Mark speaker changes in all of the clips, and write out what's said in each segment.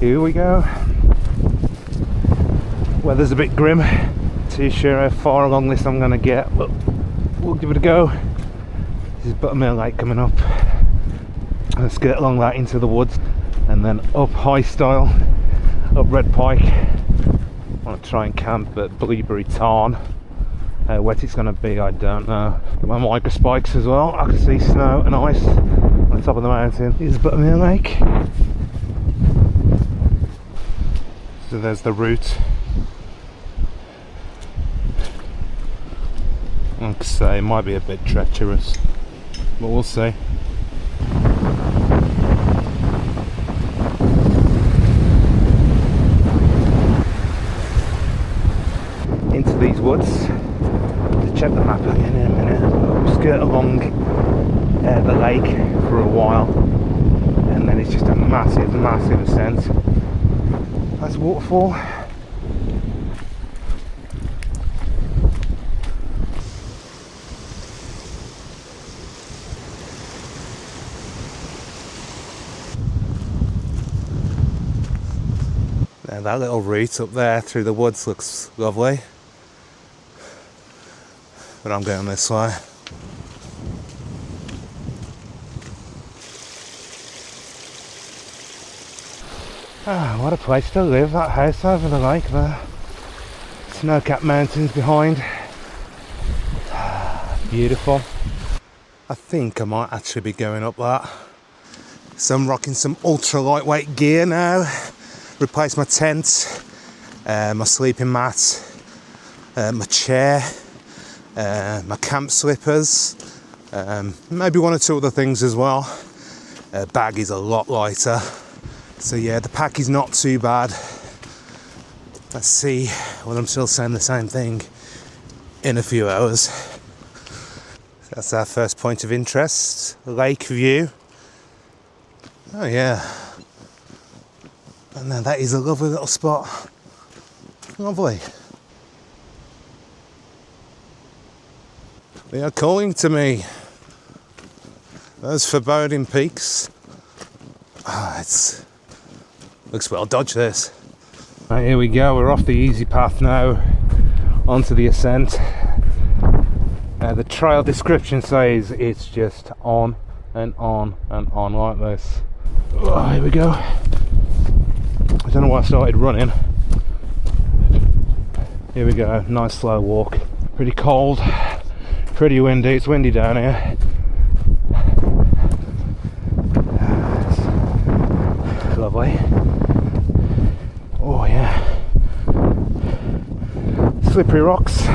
Speaker 1: Here we go. Weather's a bit grim. Too sure how far along this I'm gonna get, but we'll give it a go. This is Buttermere Lake coming up. Let's get along that into the woods and then up High Stile, up Red Pike. I want to try and camp at Blueberry Tarn. How wet it's going to be, I don't know. Got my micro spikes as well. I can see snow and ice on the top of the mountain. Here's Buttermere Lake. So there's the route. Like I say, it might be a bit treacherous, but we'll see. Into these woods. To check the map again in a minute. We'll skirt along the lake for a while, and then it's just a massive, massive ascent. That's a waterfall. Now that little route up there through the woods looks lovely, but I'm going this way. Ah, what a place to live, that house over the lake there. Snow-capped mountains behind. Beautiful. I think I might actually be going up that. So I'm rocking some ultra lightweight gear now. Replace my tent, my sleeping mat, my chair, my camp slippers, maybe one or two other things as well. Bag is a lot lighter, so yeah, the pack is not too bad. Let's see whether I'm still saying the same thing in a few hours. That's our first point of interest, lake view. Oh yeah. And then that is a lovely little spot. Lovely. They are calling to me. Those foreboding peaks. It looks well dodged, this. Right, here we go. We're off the easy path now onto the ascent. The trail description says it's just on and on and on like this. Oh, here we go. I don't know why I started running. Here we go, nice slow walk. Pretty cold, pretty windy. It's windy down here. Lovely. Oh yeah. Slippery rocks.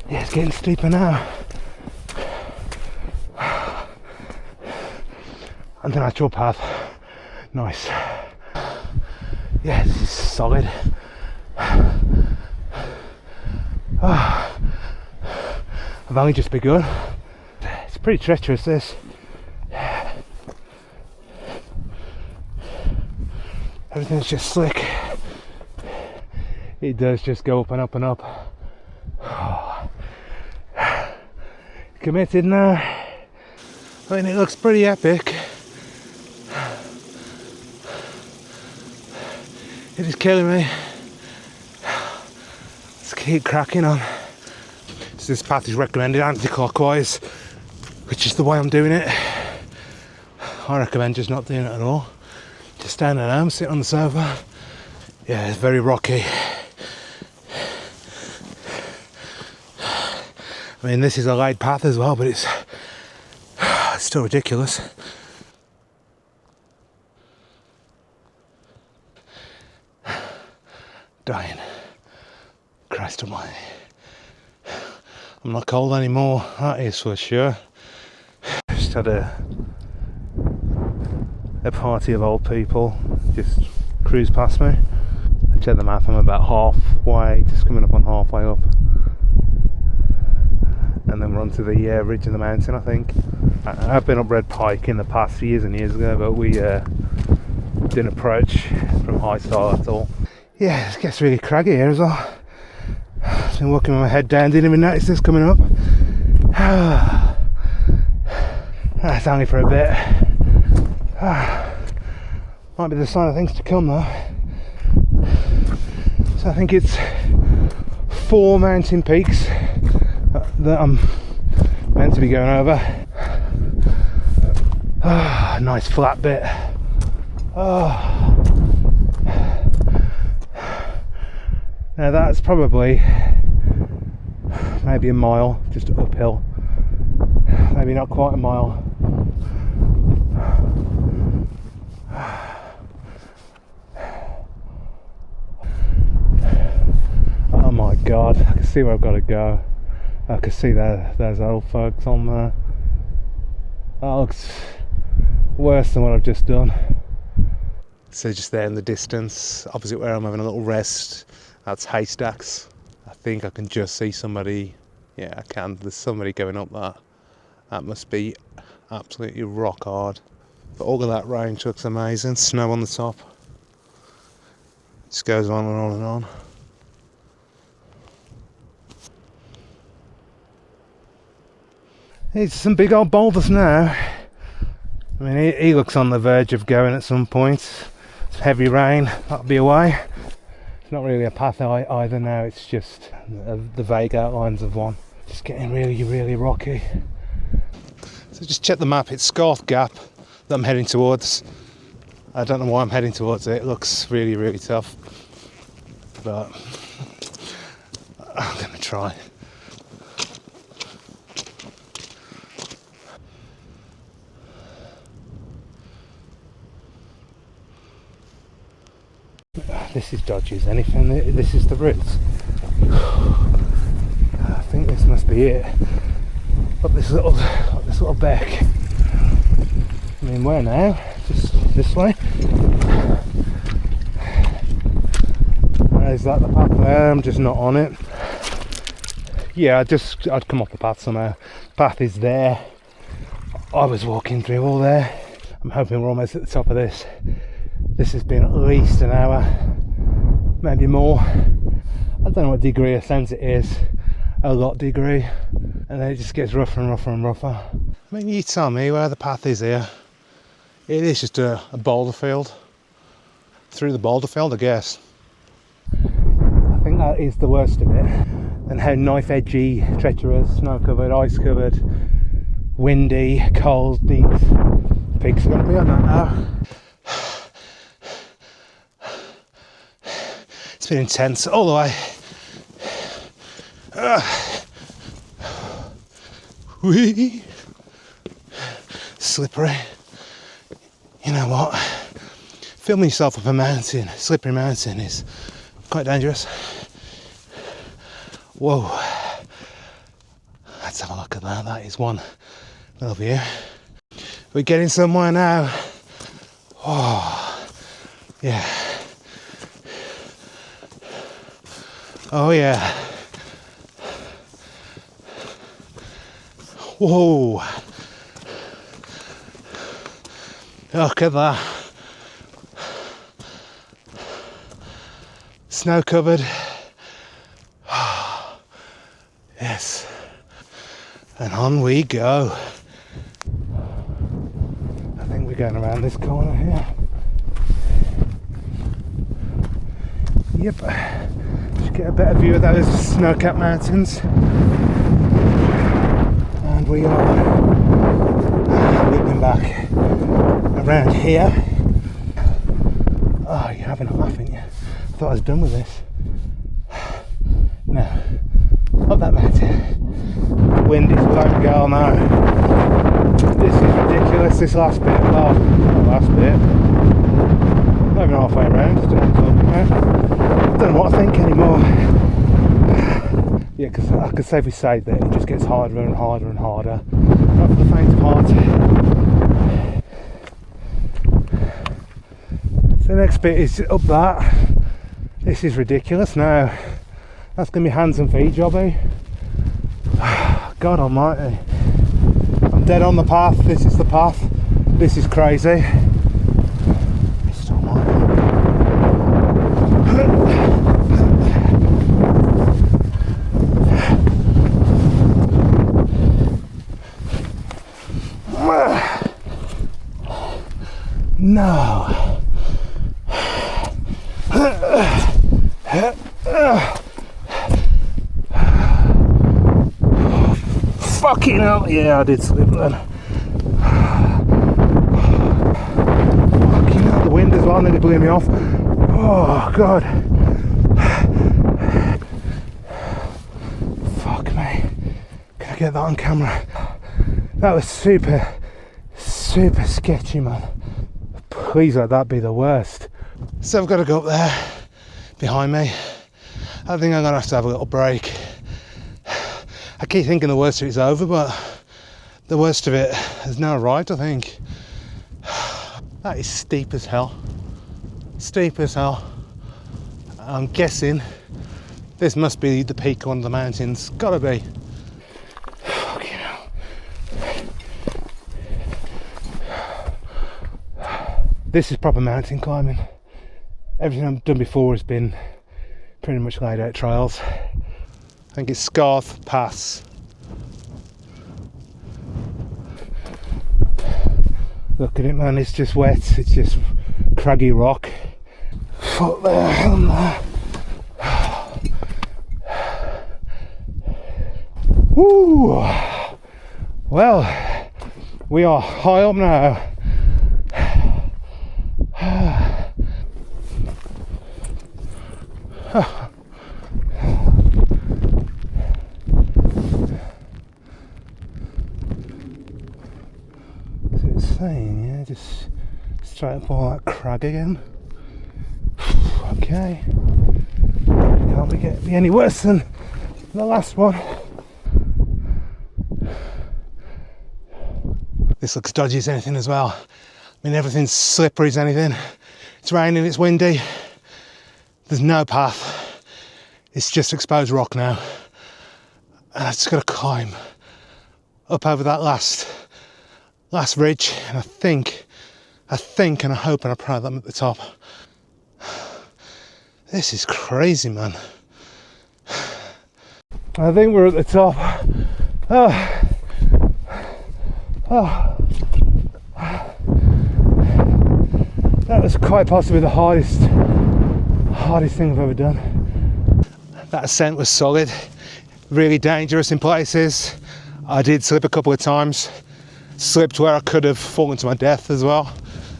Speaker 1: Yeah, it's getting steeper now. And the natural path. Nice. Yeah, this is solid. I've only just begun. It's pretty treacherous, this. Everything's just slick. It does just go up and up and up. Committed now. I mean, it looks pretty epic. It is killing me. Let's keep cracking on. So this path is recommended anti-clockwise, which is the way I'm doing it. I recommend just not doing it at all. Just staying at home, sitting on the sofa. Yeah, it's very rocky. I mean, this is a laid path as well, but it's still ridiculous. Dying. Christ almighty. I'm not cold anymore, that is for sure. Just had a party of old people just cruise past me. I checked the map, I'm about halfway, just coming up on halfway up. And then we're onto the ridge of the mountain, I think. I've been up Red Pike in the past years and years ago, but we didn't approach from High Stile at all. Yeah, it gets really craggy here as well. I've been walking with my head down, didn't even notice this coming up. That's only for a bit. Might be the sign of things to come though. So I think it's 4 mountain peaks that I'm meant to be going over. Oh, nice flat bit. Oh. Now that's probably maybe a mile, just uphill. Maybe not quite a mile. Oh my god, I can see where I've got to go. I can see there's old folks on there. That looks worse than what I've just done. So just there in the distance, opposite where I'm having a little rest, that's haystacks. I think I can just see somebody. Yeah, I can. There's somebody going up that. That must be absolutely rock hard. But all of that range looks amazing. Snow on the top. Just goes on and on and on. It's some big old boulders now. I mean, he looks on the verge of going at some point. It's heavy rain, that'll be away. It's not really a path either now, it's just the vague outlines of one. Just getting really, really rocky. So just check the map, it's Scarf Gap that I'm heading towards. I don't know why I'm heading towards it, it looks really, really tough. But I'm gonna try. This is dodgy as anything, this is the route. I think this must be it. Up this little beck. I mean, where now? Just this way? Is that the path there? I'm just not on it. Yeah, I'd come off the path somehow. Path is there. I was walking through all there. I'm hoping we're almost at the top of this. This has been at least an hour, maybe more. I don't know what degree of ascent it is, a lot degree, and then it just gets rougher and rougher and rougher. I mean, you tell me where the path is here. It is just a boulder field. Through the boulder field, I guess. I think that is the worst of it. And how knife edgy, treacherous, snow covered, ice covered, windy, cold, these peaks are going to be on that now. It's been intense all the way. Whee! Slippery. You know what? Filming yourself up a mountain, slippery mountain, is quite dangerous. Whoa. Let's have a look at that. That is one little view. We're getting somewhere now. Oh, yeah. Oh yeah. Whoa. Look at that. Snow covered. Yes. And on we go. I think we're going around this corner here. Yep. Get a better view of those snow-capped mountains, and we are looping back around here. Oh, you're having a laugh, aren't you? I thought I was done with this. No, up that mountain. The wind is blowing gale now. This is ridiculous, this last bit. Well, not last bit. Not even halfway around, I don't know what I'm talking about. I don't know what I think anymore. Yeah, because I could safely say that it just gets harder and harder and harder. Not for the faint of heart. So the next bit is up that. This is ridiculous now. That's going to be hands and feet jobby. God almighty. I'm dead on the path. This is the path. This is crazy. Christ almighty.
Speaker 2: No.
Speaker 1: Fucking hell, yeah, I did slip then. Fucking hell, the wind as well, nearly blew me off. Oh, God. Fuck me. Can I get that on camera? That was super sketchy, man. Please let that be the worst. So I've got to go up there, behind me. I think I'm going to have a little break. I keep thinking the worst of it's over, but the worst of it has now arrived, I think. That is steep as hell. Steep as hell. I'm guessing this must be the peak of one of the mountains. Gotta be. Fucking hell. This is proper mountain climbing. Everything I've done before has been pretty much laid out trails. I think it's Scarth Pass. Look at it, man, it's just wet, it's just craggy rock. Foot there, helm there. Woo! Well, we are high up now. Saying, yeah, just straight up all that crag again. Okay, can't be any worse than the last one. This looks dodgy as anything as well. I mean, everything's slippery as anything. It's raining, it's windy. There's no path. It's just exposed rock now, and I just got to climb up over that last ridge, and I think and I hope and I pray that I'm at the top. This is crazy, man. I think we're at the top. That was quite possibly the hardest thing I've ever done. That ascent was solid, really dangerous in places. I did slip a couple of times. Slipped where I could have fallen to my death as well,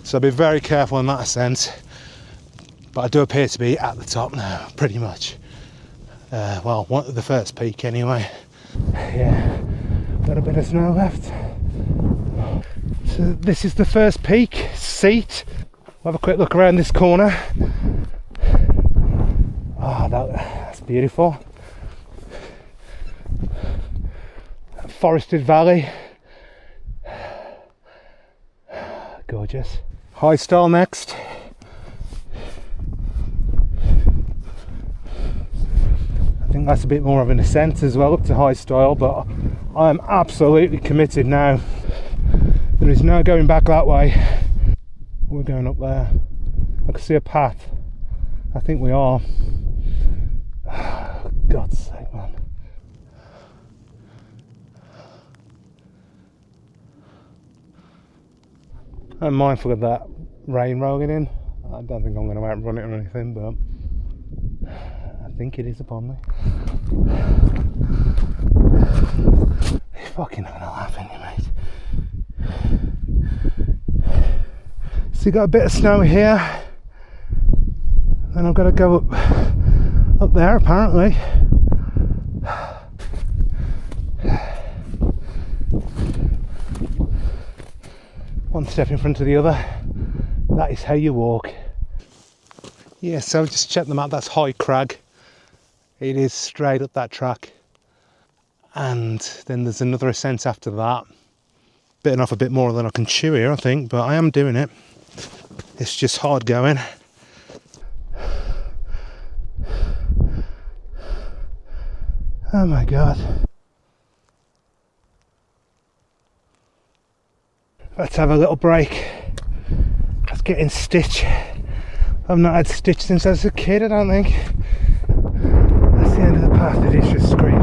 Speaker 1: so I'll be very careful on that ascent. But I do appear to be at the top now, pretty much. Well, the first peak anyway. Yeah, got a bit of snow left. So this is the first peak, Seat. We'll have a quick look around this corner. Oh, that's beautiful. Forested valley. Gorgeous. High Stile next. I think that's a bit more of an ascent as well up to High Stile, but I am absolutely committed now. There is no going back that way. We're going up there. I can see a path. I think we are. Oh, God's sake, man. I'm mindful of that rain rolling in. I don't think I'm going to outrun it or anything, but I think it is upon me. You're fucking having a laugh, ain't you, mate? So you got a bit of snow here, then I've got to go up there apparently. One step in front of the other. That is how you walk. Yeah, so just check the map, that's High Crag. It is straight up that track. And then there's another ascent after that. Bitten off a bit more than I can chew here, I think, but I am doing it. It's just hard going. Oh my God. Let's have a little break. Let's get in stitch. I've not had stitch since I was a kid, I don't think. That's the end of the path, it is just screen.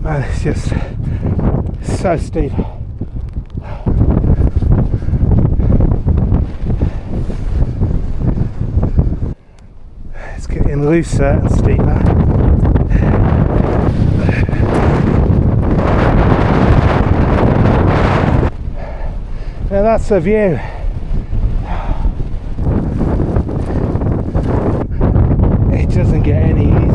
Speaker 1: Man, it's just so steep. getting looser and steeper. Now that's the view. It doesn't get any easier.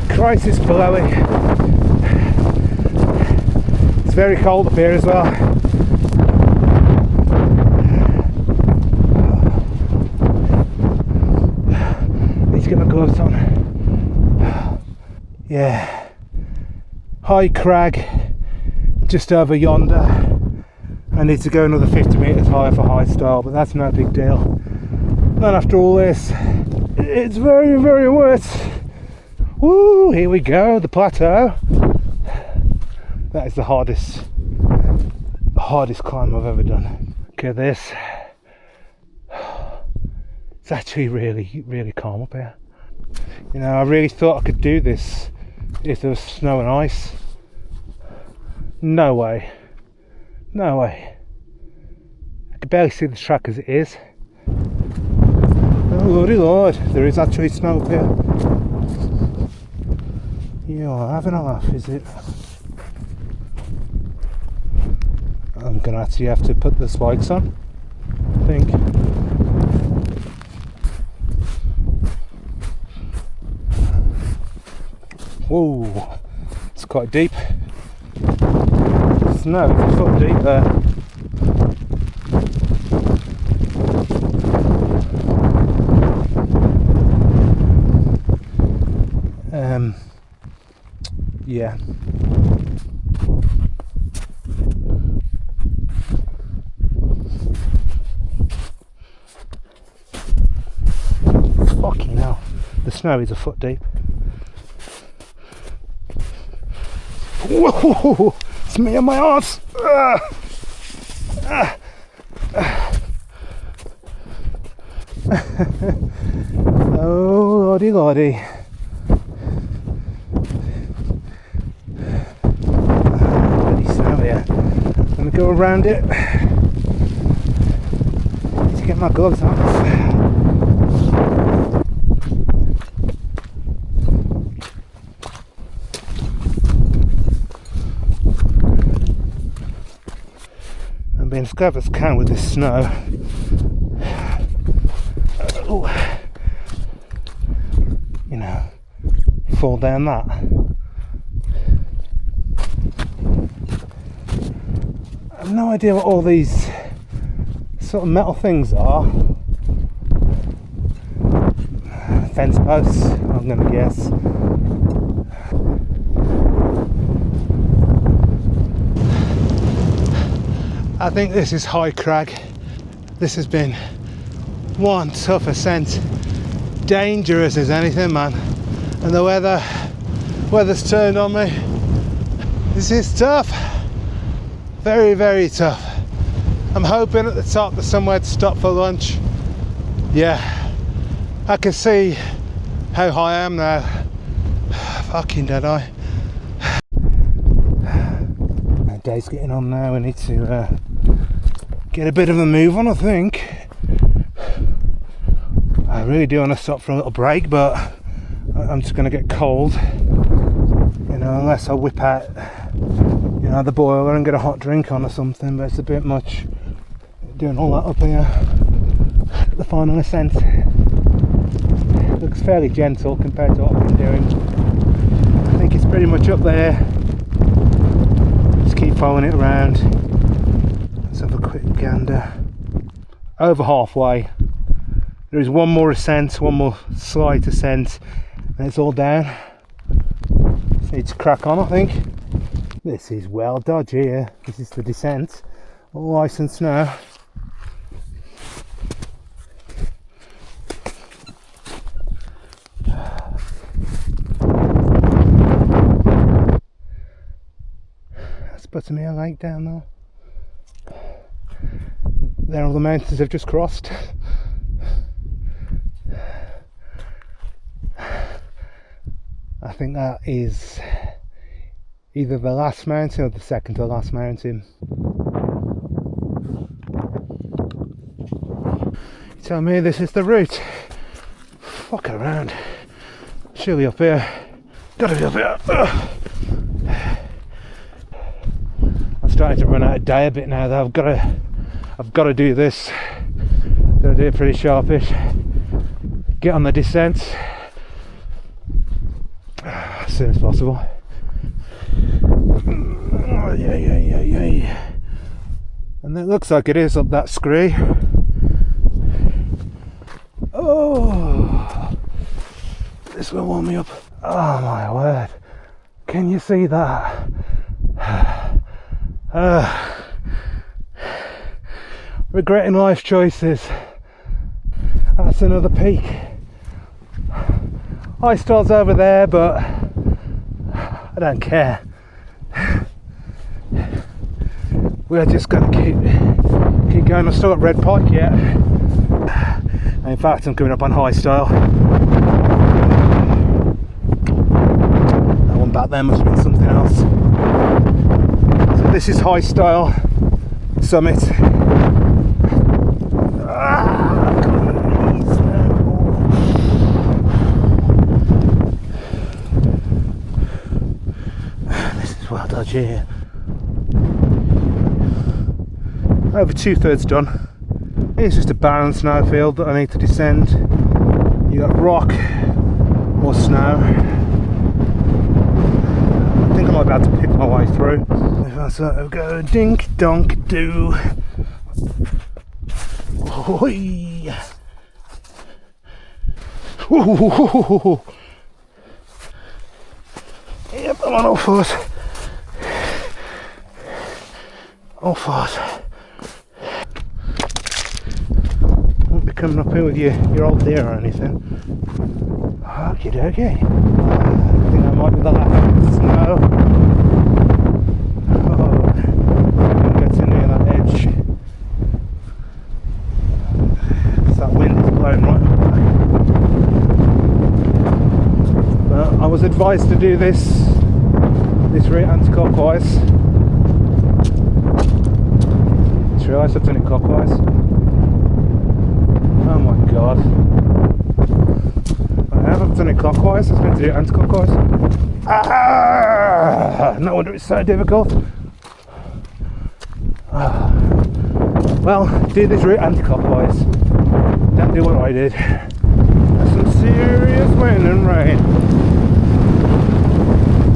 Speaker 1: Christ, it's blowing. It's very cold up here as well. Need to get my gloves on. Yeah. High Crag, just over yonder. I need to go another 50 metres higher for high Stile, but that's no big deal. Not after all this. It's very, very wet. Woo, here we go, the plateau. That is the hardest climb I've ever done. Look at this. It's actually really, really calm up here. You know, I really thought I could do this if there was snow and ice. No way. No way. I can barely see the track as it is. Oh lordy lord, there is actually snow up here. You are having a laugh, is it? I'm gonna actually have to put the spikes on, I think. Whoa, it's quite deep. Snow, it's a foot deep there. Yeah. Fucking hell. The snow is a foot deep. Whoa! It's me on my arse! Oh lordy lordy. Let me go around it. Need to get my gloves on. I'm being as clever as I can with this snow. You know, fall down that. I have no idea what all these sort of metal things are. Fence posts, I'm gonna guess. I think this is High Crag. This has been one tough ascent. Dangerous as anything, man. And the weather's turned on me. This is tough. Very, very tough. I'm hoping at the top there's somewhere to stop for lunch. Yeah, I can see how high I am now. Fucking dead eye. My day's getting on now. We need to get a bit of a move on, I think. I really do want to stop for a little break, but I'm just going to get cold. You know, unless I whip out, you know, the boiler and get a hot drink on or something, but it's a bit much doing all that up here. The final ascent looks fairly gentle compared to what I've been doing. I think it's pretty much up there. Just keep following it around. Let's have a quick gander. Over halfway. There is one more ascent, one more slight ascent, and it's all down. Just need to crack on, I think. This is well dodgy here. This is the descent. All ice and snow. That's Buttermere Lake down there. There are all the mountains I've just crossed. I think that is either the last mountain or the second to last mountain. You tell me this is the route? Fuck around. Surely up here. Gotta be up here. Ugh. I'm starting to run out of day a bit now though. I've got to do this. Got to do it pretty sharpish. Get on the descent as soon as possible. Oh, yeah. And it looks like it is up that scree. Oh, this will warm me up. Oh my word, can you see that? Regretting life choices. That's another peak. High Stile's over there, but I don't care. We're just going to keep going. I've still got Red Pike yet. In fact, I'm coming up on High Stile. That one back there must have been something else. So this is High Stile summit. This is well dodgy here. Over 2/3 done. It's just a barren snowfield that I need to descend. You got rock or snow. I think I might be able to pick my way through. If I sort of go dink donk do. Hoi. Yep, I'm on all fours. All fours. Won't be coming up here with your old deer or anything. Okie dokie. I think that might be the last snow. Oh, getting near that edge. That wind is blowing right up. Well, I was advised to do this route anti-clockwise. Just realised I've done it clockwise. Oh my god. I haven't done it clockwise, I was meant to do it anti-clockwise. No wonder it's so difficult. Well, do this route anti-clockwise. Don't do what I did. That's some serious wind and rain.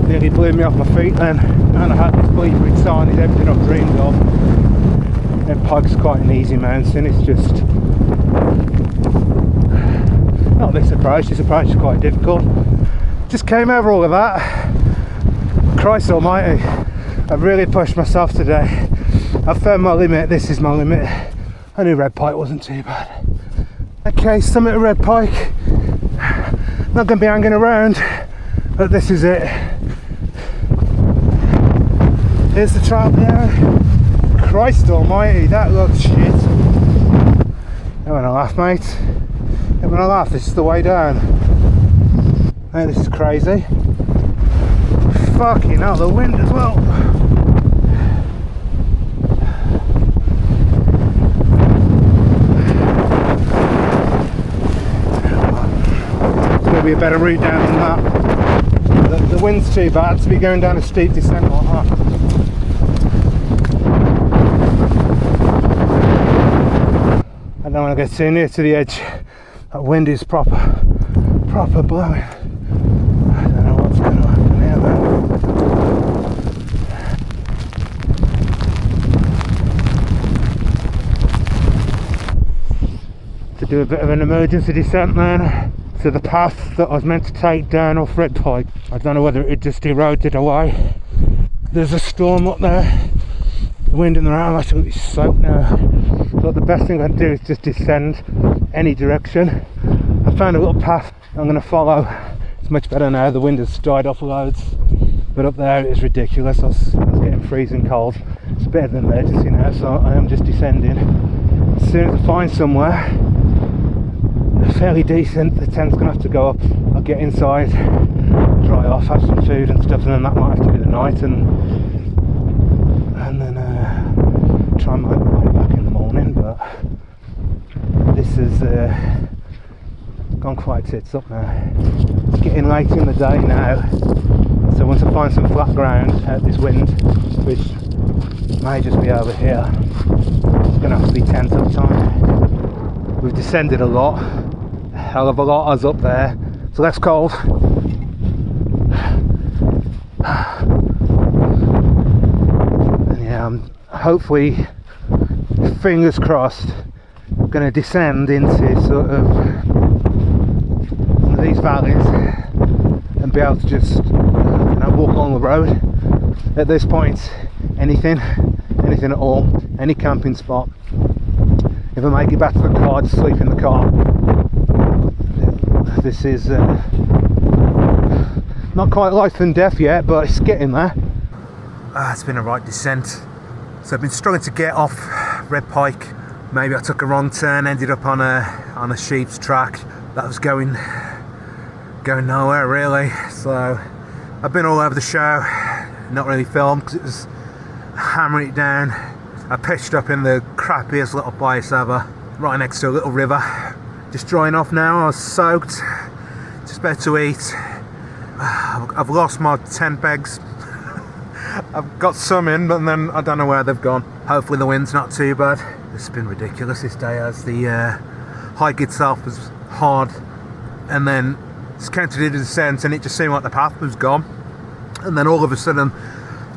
Speaker 1: Nearly blew me off my feet then, and I had this bleeping sign, is everything I've dreamed of. Red Pike's quite an easy mountain, it's just not this approach, this approach is quite difficult. Just came over all of that. Christ almighty, I've really pushed myself today. I've found my limit, this is my limit. I knew Red Pike wasn't too bad. Okay, summit of Red Pike. Not going to be hanging around, but this is it. Here's the trail there. Christ almighty, that looks shit. Don't want to laugh, mate. Don't want to laugh, this is the way down. Hey, this is crazy. Fucking hell, the wind as well. It's going to be a better route down than that. The wind's too bad to be going down a steep descent like that. I don't want to get too near to the edge. That wind is proper blowing. I don't know what's going to happen here though. To do a bit of an emergency descent then to the path that I was meant to take down off Red Pike. I don't know whether it just eroded away. There's a storm up there. The wind in the round, I'm absolutely soaked now. But the best thing I can do is just descend any direction. I found a little path I'm going to follow. It's much better now, the wind has died off loads. But up there it is ridiculous, I was getting freezing cold. It's a bit of an emergency now, so I am just descending. As soon as I find somewhere fairly decent, the tent's going to have to go up. I'll get inside, dry off, have some food and stuff, and then that might have to be the night, and then try and make my way back in the morning. But this has gone quite tits up now. It's getting late in the day now, so once I find some flat ground at this wind, which may just be over here, it's going to have to be tent up time. We've descended a lot, a hell of a lot is up there. It's less cold. And yeah, I'm hopefully, fingers crossed, going to descend into sort of one of these valleys and be able to just walk along the road. At this point, anything at all, any camping spot. If I make it back to the car, just sleep in the car. This is not quite life and death yet, but it's getting there. It's been a right descent. So I've been struggling to get off Red Pike. Maybe I took a wrong turn, ended up on a sheep's track that was going nowhere really. So I've been all over the show, not really filmed because it was hammering it down. I pitched up in the crappiest little place ever, right next to a little river. Just drying off now. I was soaked, just about to eat. I've lost my tent pegs. I've got some in, but then I don't know where they've gone. Hopefully the wind's not too bad. It's been ridiculous this day, as the hike itself was hard, and then just came to the descent and it just seemed like the path was gone, and then all of a sudden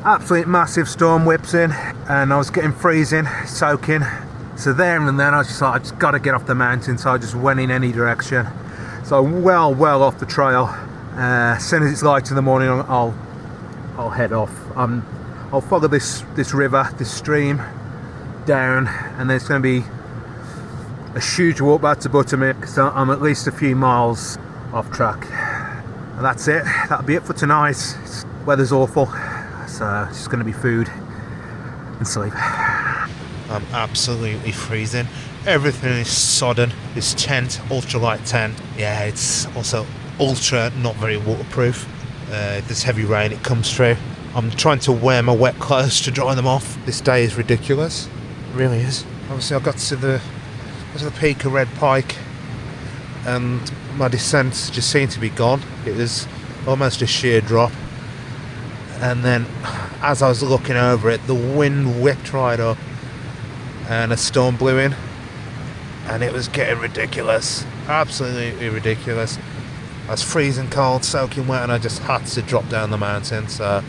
Speaker 1: absolute massive storm whips in and I was getting freezing, soaking. So there and then I was just like, I just got to get off the mountain, so I just went in any direction. So well off the trail. As soon as it's light in the morning, I'll head off. I'll follow this river, this stream down, and then it's going to be a huge walk back to Buttermere, so I'm at least a few miles off track. And that's it. That'll be it for tonight. Weather's awful, so it's just going to be food and sleep. I'm absolutely freezing. Everything is sodden. This tent, ultralight tent. Yeah, it's also ultra not very waterproof. If there's heavy rain, it comes through. I'm trying to wear my wet clothes to dry them off. This day is ridiculous. It really is. Obviously I got to the peak of Red Pike and my descent just seemed to be gone. It was almost a sheer drop. And then as I was looking over it, the wind whipped right up and a storm blew in, and it was getting ridiculous, absolutely ridiculous. I was freezing cold, soaking wet, and I just had to drop down the mountain, so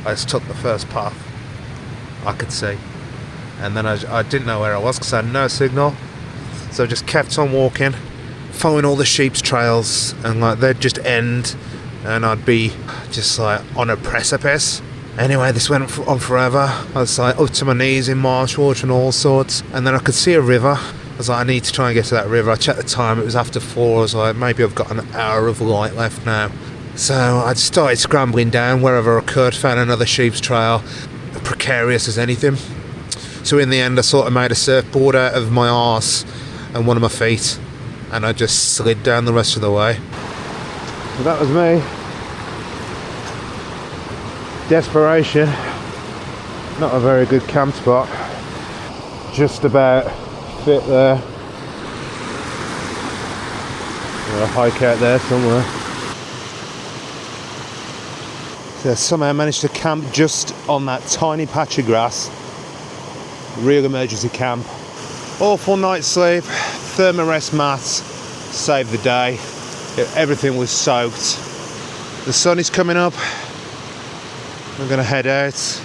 Speaker 1: I just took the first path I could see, and then I didn't know where I was because I had no signal, so I just kept on walking, following all the sheep's trails, and like they'd just end and I'd be just like on a precipice. Anyway, this went on forever. I was like up to my knees in marsh water and all sorts, and then I could see a river. I was like, I need to try and get to that river. I checked the time, it was after 4. I was like, maybe I've got an hour of light left now. So I just started scrambling down wherever I could, found another sheep's trail, precarious as anything. So in the end I sort of made a surfboard out of my arse and one of my feet, and I just slid down the rest of the way. So that was me. Desperation. Not a very good camp spot. Just about fit there. I'll hike out there somewhere. So somehow managed to camp just on that tiny patch of grass. Real emergency camp. Awful night's sleep. Thermarest mats saved the day. Everything was soaked. The sun is coming up. I'm gonna head out.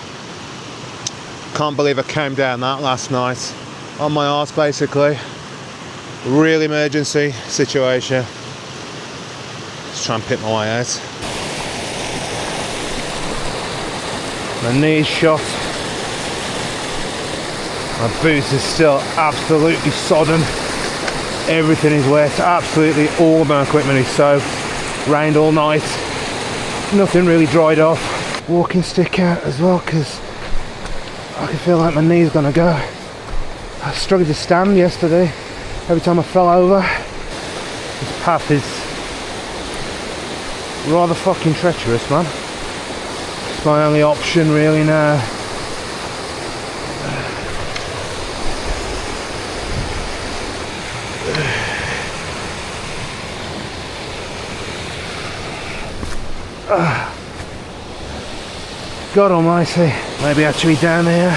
Speaker 1: Can't believe I came down that last night. On my arse basically. Real emergency situation. Just try and pick my way out. My knee's shot. My boots are still absolutely sodden. Everything is wet. Absolutely all of my equipment is soaked. Rained all night. Nothing really dried off. Walking stick out as well because I can feel like my knee's gonna go. I struggled to stand yesterday. Every time I fell over. This path is rather fucking treacherous, man. It's my only option really now. God almighty, maybe actually down there.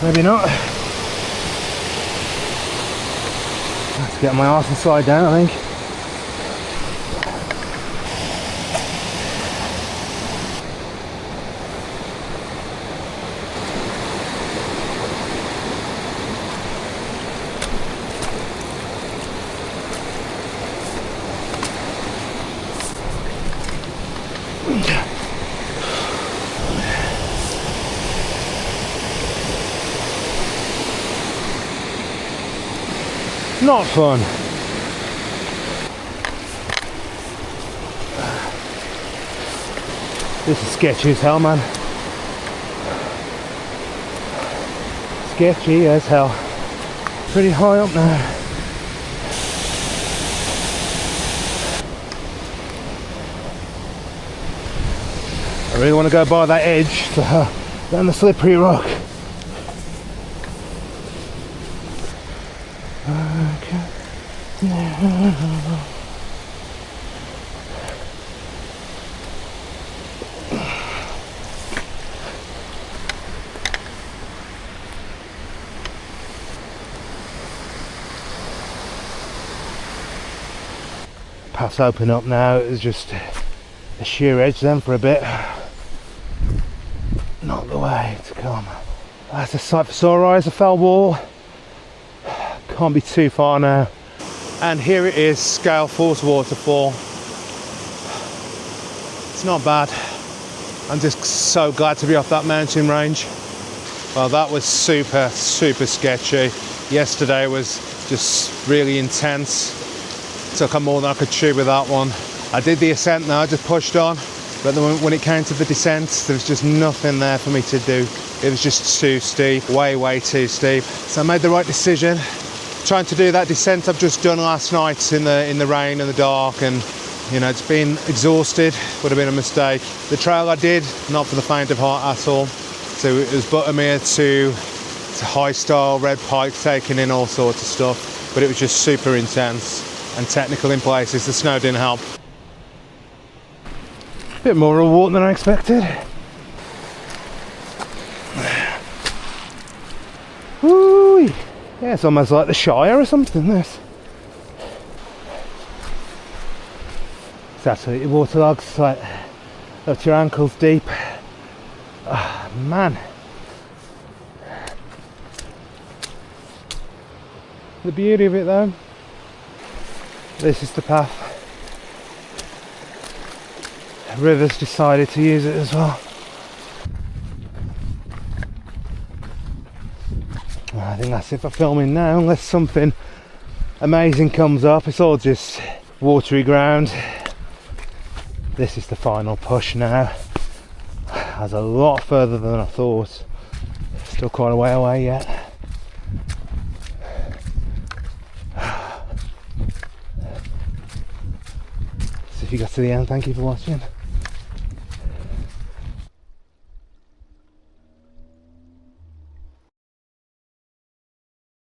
Speaker 1: Maybe not. Let's get my arse and slide down, I think. Not fun. This is sketchy as hell, man. Sketchy as hell. Pretty high up now. I really want to go by that edge to down the slippery rock. Path's open up now. It's just a sheer edge then for a bit. Not the way to come. That's a sight for sore eyes, a fell wall. Can't be too far now. And here it is, Scale Falls waterfall. It's not bad. I'm just so glad to be off that mountain range. Well, that was super sketchy. Yesterday was just really intense. Took on more than I could chew with that one. I did the ascent now, I just pushed on. But then when it came to the descent, there was just nothing there for me to do. It was just too steep, way too steep. So I made the right decision. Trying to do that descent I've just done last night in the rain and the dark, and you know, it's been exhausted, would have been a mistake. The trail I did, not for the faint of heart at all. So it was Buttermere to High Stile, Red Pike, taking in all sorts of stuff, but it was just super intense and technical in places. The snow didn't help. Bit more of a walk than I expected. Woo! Yeah, it's almost like the Shire or something, this. It's absolutely waterlogged, it's like up to your ankles deep. Oh, man. The beauty of it though, this is the path. The river's decided to use it as well. I think that's it for filming now, unless something amazing comes up. It's all just watery ground. This is the final push now. That's a lot further than I thought. Still quite a way away yet. So if you got to the end, thank you for watching.